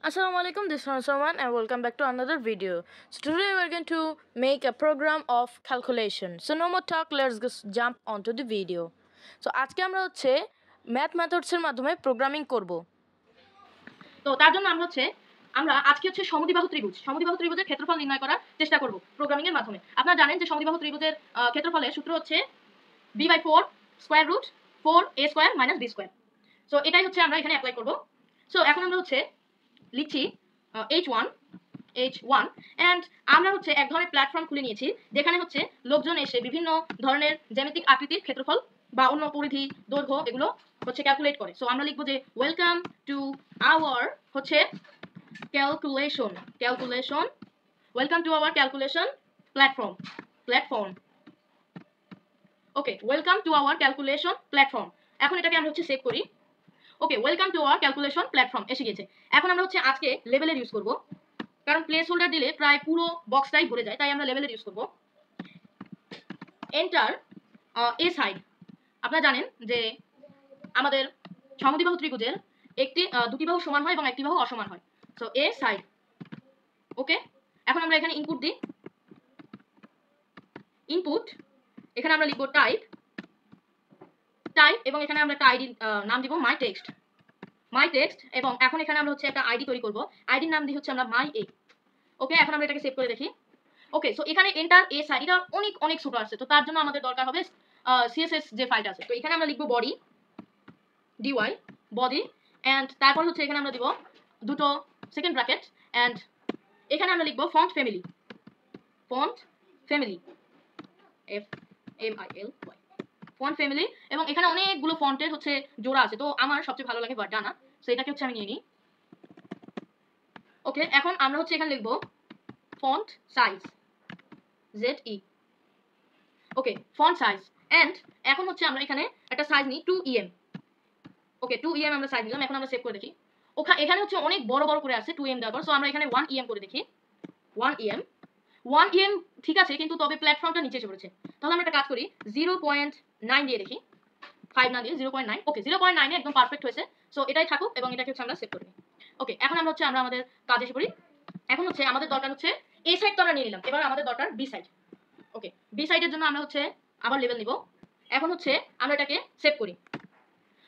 Assalamu alaikum, this is Salman and welcome back to another video. So today we are going to make a program of calculation. So no more talk, let's just jump onto the video. So আজকে আমরা হচ্ছে math মেথডসের মাধ্যমে programming করব। তো তার জন্য আমরা আজকে সমদ্বিবাহু ত্রিভুজের ক্ষেত্রফল নির্ণয় করার চেষ্টা করব প্রোগ্রামিং এর মাধ্যমে। আপনারা জানেন যে সমদ্বিবাহু ত্রিভুজের ক্ষেত্রফলের সূত্র হচ্ছে b/4 square root 4a square minus b square. So এটাই আমরা এখানে অ্যাপ্লাই করব। সো এখন আমরা লিখছি h1 এন্ড আমরা এক ধরনের প্ল্যাটফর্ম খুলে নিয়েছি যেখানে লোকজন এসে বিভিন্ন ধরনের জ্যামিতিক আকৃতির ক্ষেত্রফল বা অন্য পরিধি দৈর্ঘ্য এগুলো ক্যালকুলেট করে। সো আমরা লিখব যে welcome to our calculation welcome to our calculation platform okay, welcome to our calculation platform. এখন এটাকে আমরা সেভ করি। Okay, welcome to our calculation platform এসে গেছে। এখন আমরা আজকে লেভেলের ইউজ করব, কারণ প্লেস হোল্ডার দিলে প্রায় পুরো বক্সটাই ভরে যায়, তাই আমরা লেভেলের ইউজ করব। Enter a side. আপনারা জানেন যে আমাদের সমদ্বিবাহু ত্রিভুজের দুটি বাহু সমান হয় এবং একটি বাহু অসমান হয়। সো এ সাইড। ওকে, এখন আমরা এখানে ইনপুট দিই। ইনপুট এখানে আমরা লিখব টাইপ এবং এখানে আমরা একটা আইডি নাম দিব মাই টেক্সট এবং এখন এখানে আমরা একটা আইডি তৈরি করব। আইডির নাম দিয়ে আমরা মাই এ। ওকে, এখন আমরা এটাকে সেভ করে দেখি। ওকে, সো এখানে এন্টার এ সাইড, এটা অনেক ছোট আছে, তো তার জন্য আমাদের দরকার হবে সিএসএস যে ফাইলটা আছে। তো এখানে আমরা লিখব বডি ডিওয়াই বডি এন্ড তারপর এখানে আমরা দিব দুটো সেকেন্ড ব্র্যাকেট এন্ড এখানে আমরা লিখব font family FMILY font family এবং এখানে অনেকগুলো ফন্টের জোড়া আছে, তো আমার সবচেয়ে ভালো লাগে বার্ডানা, সো এটাকে আমি নিয়ে নিই। ওকে, এখন আমরা এখানে লিখব font size ZE। Okay, font size and এখন আমরা এখানে একটা সাইজ নিই 2em। ওকে, 2em আমরা সাইজ নিলাম। এখন আমরা সেভ করে দেখি। এখানে অনেক বড় করে আছে 2em দেওয়ার পর, সো আমরা এখানে 1em করে দেখি। 1em ঠিক আছে, কিন্তু তবে প্ল্যাটফর্মটা নিচে এসে পড়েছে। তাহলে আমরা একটা কাজ করি, 0.9 দিয়ে দেখি। 5 না দিয়ে 0.9। ওকে, 0.9 এ একদম পারফেক্ট হয়েছে। সো এটাই থাকুক এবং এটাকে আমরা সেভ করে নিই। ওকে, এখন আমরা আমাদের কাজে এসে পড়ি। এখন আমাদের দরকার এ সাইড তো আমরা নিয়ে নিলাম, এবার আমাদের দরকার বি সাইড। ওকে, বি সাইডের জন্য আমরা আবার লেভেল নিব। এখন আমরা এটাকে সেভ করি।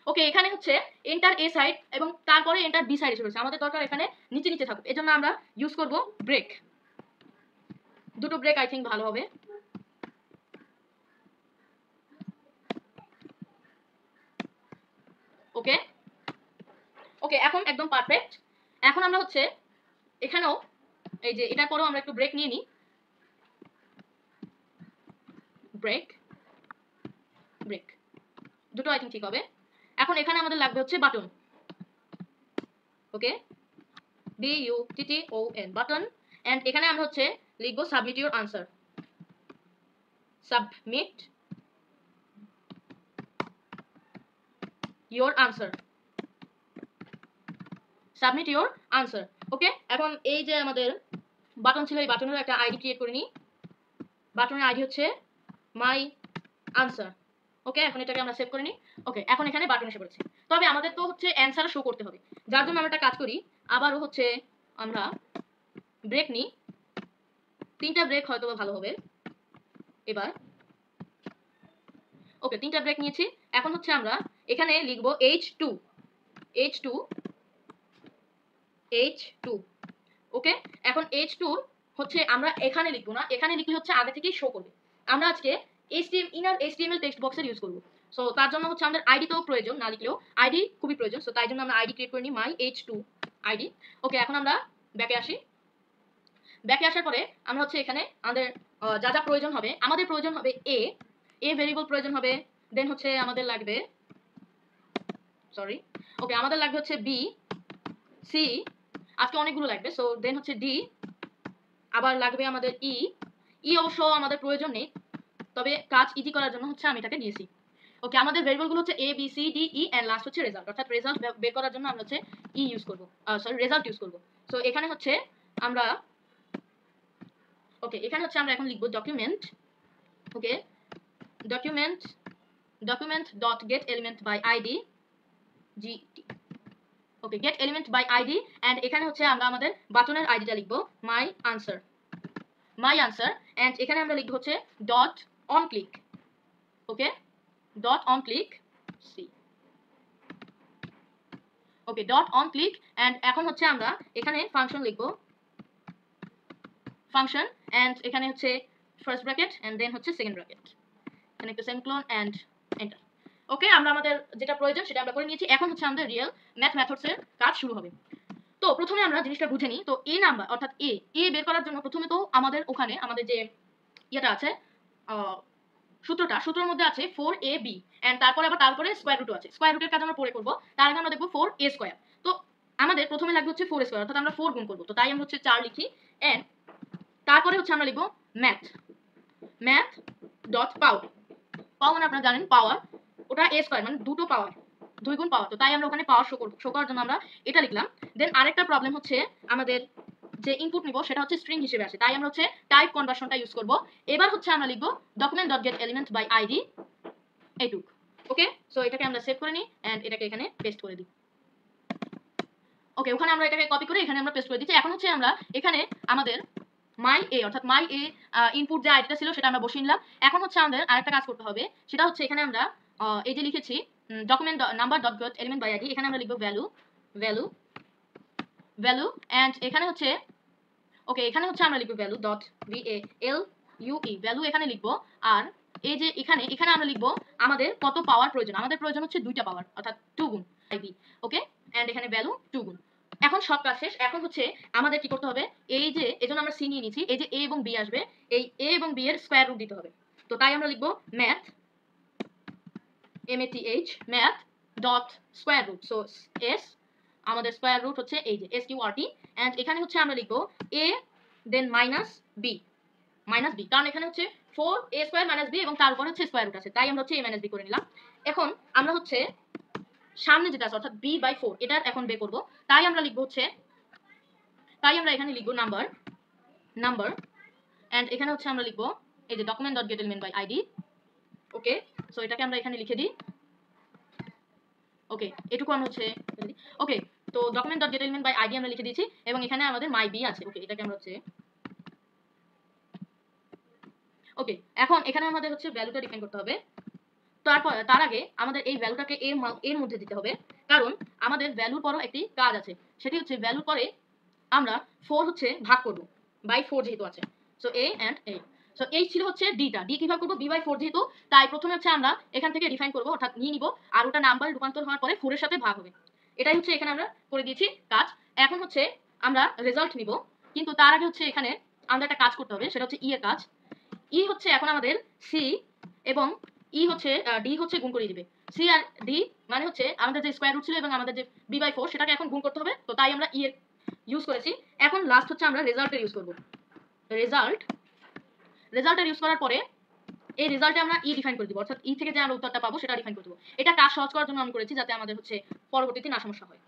ওকে, এখানে এন্টার এ সাইড এবং তারপরে এন্টার বি সাইড এসে পড়েছে। আমাদের দরকার এখানে নিচে থাকুক, এজন্য আমরা ইউজ করব ব্রেক। দুটো ব্রেক আই থিঙ্ক ভালো হবে। ওকে ওকে, এখন একদম পারফেক্ট। এখন আমরা এখানেও এই যে এটার পরেও আমরা একটু ব্রেক নিয়ে নিই। ব্রেক দুটো আই থিঙ্ক ঠিক হবে। এখন এখানে আমাদের লাগবে button. Okay, BUTTON button and এখানে আমরা লিখব submit your answer. Submit your answer. Okay, এখন এই যে আমাদের বাটন ছিল, এই বাটনের একটা আইডি ক্রিয়েট করে নিই। বাটনের আইডি মাই আনসার। ওকে, এখন এটাকে আমরা সেভ করে নিই। ওকে, এখন এখানে বাটন এসে পড়েছে, তবে আমাদের তো অ্যানসার শো করতে হবে, যার জন্য আমরা একটা কাজ করি, আবারও আমরা ব্রেক নিই। 3টা ব্রেক হয়তো ভালো হবে এবার। ওকে, 3টা ব্রেক নিয়েছি। এখন আমরা এখানে লিখব H2। ওকে, এখন H2 আমরা এখানে লিখবো না, এখানে লিখলে আগে থেকেই শো করবে। আমরা আজকে ইনার HTML টেক্সট বক্সের ইউজ করব। সো তার জন্য আমাদের আইডি তো প্রয়োজন, না লিখলেও আইডি খুবই প্রয়োজন। সো তাই জন্য আমরা আইডি ক্রিয়েট করে নিই, মাই H2 আইডি। ওকে, এখন আমরা ব্যাকে আসি। ব্যাকে আসার পরে আমরা এখানে আমাদের যা যা প্রয়োজন হবে, আমাদের প্রয়োজন হবে এ ভেরিয়েবল প্রয়োজন হবে। দেন আমাদের লাগবে আমাদের লাগবে বি সি, আজকে অনেকগুলো লাগবে। সো দেন ডি, আবার লাগবে আমাদের ই অবশ্য আমাদের প্রয়োজন নেই, তবে কাজ ইজি করার জন্য আমি এটাকে নিয়েছি। ওকে, আমাদের ভেরিয়েবলগুলো A B C D E and last result, অর্থাৎ রেজাল্ট বের করার জন্য আমরা ই ইউজ করব, রেজাল্ট ইউজ করব। সো এখানে আমরা আমরা এখন লিখব document. Okay, document dot get element by ID GT। Okay, get element by ID, and এখানে হচ্ছে আমরা আমাদের বাটনের আইডিটা লিখবো মাই আনসার, অ্যান্ড এখানে আমরা লিখবো হচ্ছে dot on click. Okay, dot on click C. Okay, dot on click, and এখন হচ্ছে আমরা এখানে ফাংশন লিখবো, ফাংশন, অ্যান্ড এখানে হচ্ছে ফার্স্ট ব্র্যাকেট অ্যান্ড দেন হচ্ছে সেকেন্ড ব্র্যাকেট, এখানে একটু সেমিকোলন অ্যান্ড এন্টার। ওকে, আমরা আমাদের যেটা প্রয়োজন সেটা আমরা করে নিয়েছি। এখন হচ্ছে আমাদের রিয়েল ম্যাথ মেথডসের কাজ শুরু হবে। তো প্রথমে আমরা জিনিসটা বুঝে নিই। তো এ নাম্বার অর্থাৎ এ বের করার জন্য প্রথমে তো আমাদের ওখানে আমাদের যে ইয়েটা আছে, সূত্রের মধ্যে আছে 4ab, এন্ড তারপরে স্কয়ার রুটও আছে। স্কয়ার রুটের কাজ আমরা পরে করব, তার আগে আমরা দেখব 4a স্কয়ার। তো আমাদের প্রথমে লাগবে হচ্ছে 4a স্কয়ার, অর্থাৎ আমরা 4 গুণ করব। তো তাই আমরা হচ্ছে 4 লিখি, এন্ড তারপরে হচ্ছে আমরা লিখব ম্যাথ ডট পাওয়ার। পাওয়ার আপনারা জানেন, পাওয়ার ওটা a স্কয়ার মানে দুটো পাওয়ার, 2 গুণ পাওয়ার। তো তাই আমরা ওখানে পাওয়ার শো করার জন্য আমরা এটা লিখলাম। দেন আরেকটা প্রবলেম হচ্ছে আমাদের যে ইনপুট নিব সেটা হচ্ছে স্ট্রিং হিসেবে আসে, তাই আমরা হচ্ছে টাইপ কনভার্সনটা ইউজ করব। এবার হচ্ছে আমরা লিখব document dot get element by ID এইটুক। ওকে, সো এটাকে আমরা সেভ করে নিই এন্ড এটাকে এখানে পেস্ট করে দিই। ওকে, ওখানে আমরা এটাকে কপি করে এখানে আমরা পেস্ট করে দিচ্ছি। এখন হচ্ছে আমরা এখানে আমাদের মাই এ অর্থাৎ মাই এ ইনপুট যে আইডিটা ছিল সেটা আমরা বসিয়ে নিলাম। এখন হচ্ছে আমাদের আরেকটা কাজ করতে হবে, সেটা হচ্ছে এখানে আমরা এই যে লিখেছি document number dot get element by ID, এখানে আমরা লিখব ভ্যালু এন্ড এখানে হচ্ছে ওকে, এখানে হচ্ছে আমরা লিখব ভ্যালু ডট VALUE, ভ্যালু এখানে লিখবো। আর এই যে এখানে আমরা লিখবো আমাদের কত পাওয়ার প্রয়োজন। আমাদের প্রয়োজন হচ্ছে 2টা পাওয়ার অর্থাৎ 2 গুণ আইবি। ওকে, এন্ড এখানে ভ্যালু 2 গুণ। এখন সব কাজ শেষ। এখন হচ্ছে আমাদের কি করতে হবে, এই যে এজন্য আমরা সি নিয়ে নিয়েছি, এই যে a এবং b আসবে, এই a এবং b এর স্কয়ার রুট দিতে হবে। তো তাই আমরা লিখবো math math dot square root. So s আমাদের স্কয়ার রুট হচ্ছে এই যে SQRT, এন্ড এখানে হচ্ছে আমরা লিখবো a দেন মাইনাস b, কারণ এখানে হচ্ছে 4a স্কয়ার মাইনাস b এবং তার উপর হচ্ছে স্কয়ার রুট আছে, তাই আমরা হচ্ছে a মাইনাস b করে নিলাম। এখন আমরা হচ্ছে সামনে যেটা আছে অর্থাৎ b/4 এটার এখন বের করব, তাই আমরা লিখবো হচ্ছে, তাই আমরা এখানে লিখবো নাম্বার এন্ড এখানে হচ্ছে আমরা লিখবো এই যে document dot get element by ID. Okay, so এটাকে আমরা এখানে লিখে দিই। ওকে, এটুকু আমরা হচ্ছে ওকে, তো document dot get element by ID আমরা লিখে দিয়েছি এবং এখানে আমাদের মাই বি আছে। ওকে, এটাকে আমরা হচ্ছে ওকে, এখন এখানে আমাদের হচ্ছে ভ্যালুটা ডিফাইন করতে হবে। তার আগে আমাদের এই ভ্যালুটাকে এর মধ্যে দিতে হবে, কারণ আমাদের ভ্যালুর পরও একটি কাজ আছে, সেটি হচ্ছে ভ্যালুর পরে আমরা 4 হচ্ছে ভাগ করব বাই 4 যেহেতু আছে। So a and a, so এই ছিল হচ্ছে ডিটা। ডি কিভাবে করব, b/4 যেহেতু, তাই প্রথমে হচ্ছে আমরা এখান থেকে ডিফাইন করব অর্থাৎ নিয়ে নিব, আর ওটা নাম্বার রূপান্তর হওয়ার পরে 4 এর সাথে ভাগ হবে। এটাই হচ্ছে এখানে আমরা করে দিয়েছি কাজ। এখন হচ্ছে আমরা রেজাল্ট নিব, কিন্তু তার আগে হচ্ছে এখানে আমাদের একটা কাজ করতে হবে, সেটা হচ্ছে ই এর কাজ। ই হচ্ছে এখন আমাদের সি এবং ই হচ্ছে ডি হচ্ছে গুণ করে দিবে। সি আর ডি মানে হচ্ছে আমাদের যে স্কয়ার রুট ছিল এবং আমাদের যে b/4 সেটাকে এখন গুণ করতে হবে, তো তাই আমরা ই এর ইউজ করেছি। এখন লাস্ট হচ্ছে আমরা রেজাল্টের ইউজ করব। রেজাল্টের ইউজ করার পরে এই রেজাল্টে আমরা ই ডিফাইন করে দিব, অর্থাৎ ই থেকে যে আমরা উত্তরটা পাবো সেটা ডিফাইন করে দেবো। এটা কাজ সহজ করার জন্য আমি করেছি, যাতে আমাদের হচ্ছে পরবর্তীতে না সমস্যা হয়।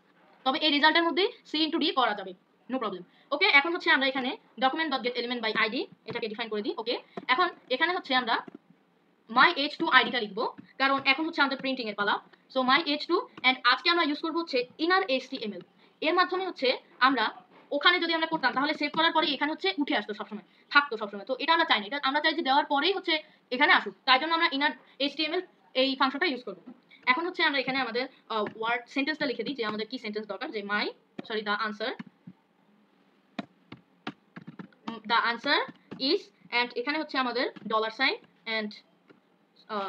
তবে এই রেজাল্টের মধ্যে সি ইনটু ডি করা যাবে, নো প্রবলেম। ওকে, এখন হচ্ছে আমরা এখানে document dot get element by ID এটাকে ডিফাইন করে দিই। ওকে, এখন এখানে হচ্ছে আমরা মাই h2 আইডিটা লিখবো, কারণ এখন হচ্ছে আমাদের প্রিন্টিং এর পালা। সো মাই h2, এন্ড আজকে আমরা ইউজ করবো হচ্ছে ইনার HTML। এর মাধ্যমে হচ্ছে আমরা ওখানে যদি আমরা করতাম তাহলে সেভ করার পরে এখানে হচ্ছে উঠে আসতো সবসময়, থাকতো সবসময়। তো এটা আমরা চাই না, এটা আমরা চাই যে দেওয়ার পরেই হচ্ছে এখানে আসুক, তাই জন্য আমরা ইনার HTML এই ফাংশনটা ইউজ করবো। এখন হচ্ছে আমরা এখানে আমাদের ওয়ার্ড সেন্টেন্সটা লিখে দিই, যে আমাদের কি সেন্টেন্স দরকার, যে দ্য আনসার ইজ, এন্ড এখানে হচ্ছে আমাদের $, এন্ড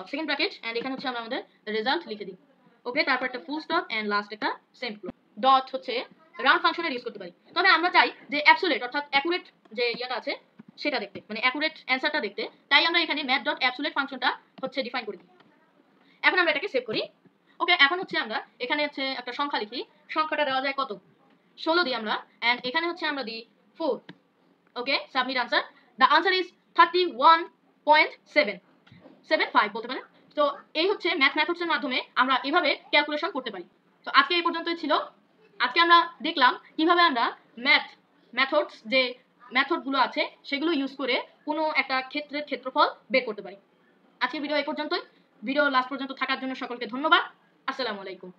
সেকেন্ড ব্র্যাকেট, এন্ড এখানে হচ্ছে আমরা আমাদের রেজাল্ট লিখে দিই। ওকে, তারপর একটা ফুল স্টপ এন্ড লাস্ট একটা সেমিকোলন। ডট হচ্ছে রাউন্ড ফাংশনের ইউজ করতে পারি, তবে আমরা চাই যে অ্যাবসোলিউট অর্থাৎ অ্যাকুরেট যে ইয়েটা আছে সেটা দেখতে, মানে অ্যাকুরেট অ্যান্সারটা দেখতে, তাই আমরা এখানে ম্যাথ ডট অ্যাবসোলিউট ফাংশনটা হচ্ছে ডিফাইন করে দিই। এখন আমরা এটাকে সেভ করি। ওকে, এখন হচ্ছে আমরা এখানে হচ্ছে একটা সংখ্যা লিখি, সংখ্যাটা দেওয়া যায় কত, 16 দিই আমরা, এন্ড এখানে হচ্ছে আমরা দিই 4। Okay, submit answer. The answer is 31.75 বলতে পারেন। তো এই হচ্ছে ম্যাথ মেথডসের মাধ্যমে আমরা এভাবে ক্যালকুলেশন করতে পারি। তো আজকে এই পর্যন্তই ছিল। আজকে আমরা দেখলাম কিভাবে আমরা মেথডস যে মেথডগুলো আছে সেগুলো ইউজ করে কোনো একটা ক্ষেত্রের ক্ষেত্রফল বের করতে পারি। আজকে ভিডিও এই পর্যন্তই। ভিডিও লাস্ট পর্যন্ত থাকার জন্য সকলকে ধন্যবাদ। আসসালামু আলাইকুম।